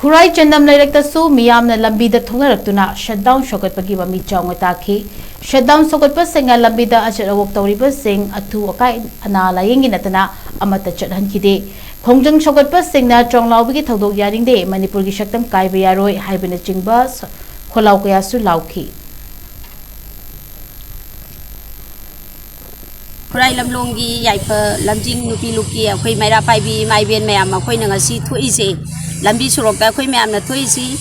Khurai Chandam Leirak Tasu Meeyam Lambi Da Thoknaraktuna Shutdown Sougatpagi Mami Chaona Takhi Shutdown Sougatpagi Lambi Da Thoknaraktuna Atu Akai Ana Layingi Natana Amata Chadhankide Khongjang Sougatpagi na Chonglawbigi Thodok Yaringde Manipur gi Shaktam Kaiba Yaroi Haibana Chingba Kholau Kaya Su Lauki Khurai Lamlongi Yaipa Lamjing Nupi Luki Akhoi Maira Paibi Maiben Mayam Akhoi Nangasi Thuise Lambi Surokta Akhoi Mayam na Thuisi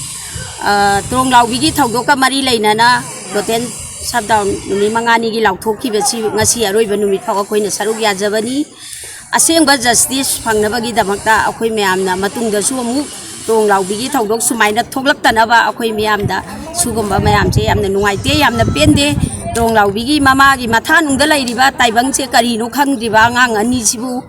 Tronglawbigi Thodoka Mari Lainana Toten Shutdown Numi Mangani gi Lauthoki Besi Ngasi Aroiba Numit Phau Akhoi na Saruk Yajabani Asengba Justice Phangnabagi Damakta Akhoi Mayam na Matungda Su Amu Tronglawbigi Thodok Sumaina Thoklaktanaba Akhoi Mayam da Sugumba Mayam che Yamna Nuaite Yamna Pende Tronglawbigi Mamagi Mathanungda Lairiba Taibang che Karino Khangriba Ngang Ani Sibu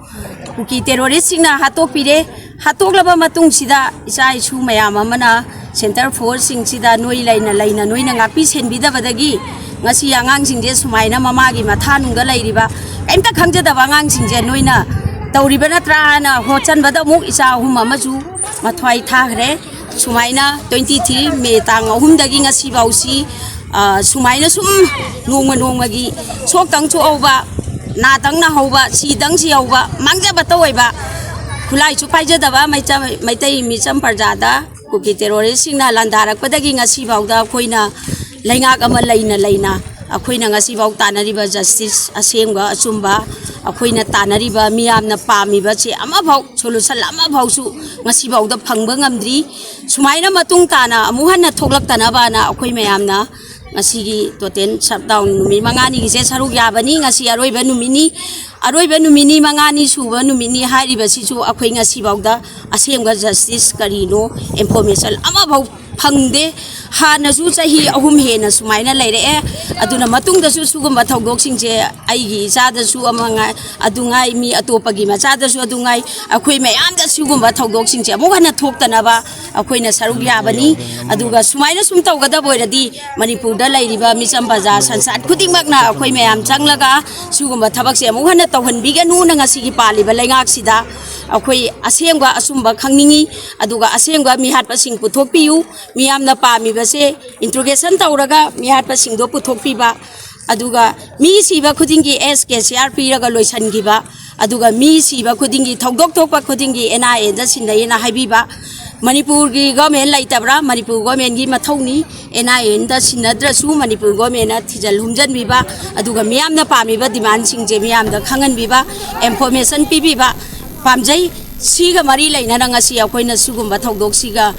Kuki terrorist singna hatopire hatoklaba matung sida isa isu mayam amana center force sing sida noi laina noi na ngapi senbida badagi ngasi angang singje sumaina mamagi mathanungda lairiba kaimta khangjada bangang singje noina tawriba natra na hochan bada mu isa hum amaju mathwai thagre sumaina 23 me tang ahum dagi ngasi bausi sumaina sum nongmagi sokang chu oba na tang na hoba si tang si hoba mangja batoiba khulai chu paija daba maitai micham parjada kuki terrorist singna landarak padagi ngasi bauda khoina laingak ama laina akhoina ngasi bau tanariba justice asengba achumba akhoina tanariba miyamna pamiba che ama bau solution ama bau su ngasi bauda phangba ngamdri sumaina matung tana amuhanna thoklaktana bana akhoi mayamna Ngasi toten shutdown numi mangani gi se saruk yabani ngasi aroiba numini mangani suba numini hariba sisu akhoi ngasi bauda asengba justice karino information ama bau phangde hana su chahi ahum hena sumaina leire aduna matung da su sugumba thodok singje aigi chada su amanga adungai mi atopagi machada su adungai akhoi mayam da sugumba thodok singje amugana thoktana ba akhoi na saruk yabani aduga sumaina sum tawgada boiradi manipur da lairiba micham baza sansat khudingmak na akhoi mayam changlaga sugumba thabak se amugana tawhanbiganu na ngasi gi paliba laingak sida akhoi asengba asumba khangningi aduga asengba mi hatpa sing puthokpiu miyamna pami base interrogation tawraga mihat pasing do puthokpi ba aduga mi siba khudingi SKCRP raga loisan giba aduga mi siba khudingi thodok thokpa khudingi NIA da sinai na haibiba manipur gi government laitabra manipur government gi mathauni NIA da sinadra su manipur government na thijal humjan biba aduga miyamna pami ba demand sing je miyam da khangan biba information pibiba pamjai siga mari laina ngasi akoina sugumba thodok siga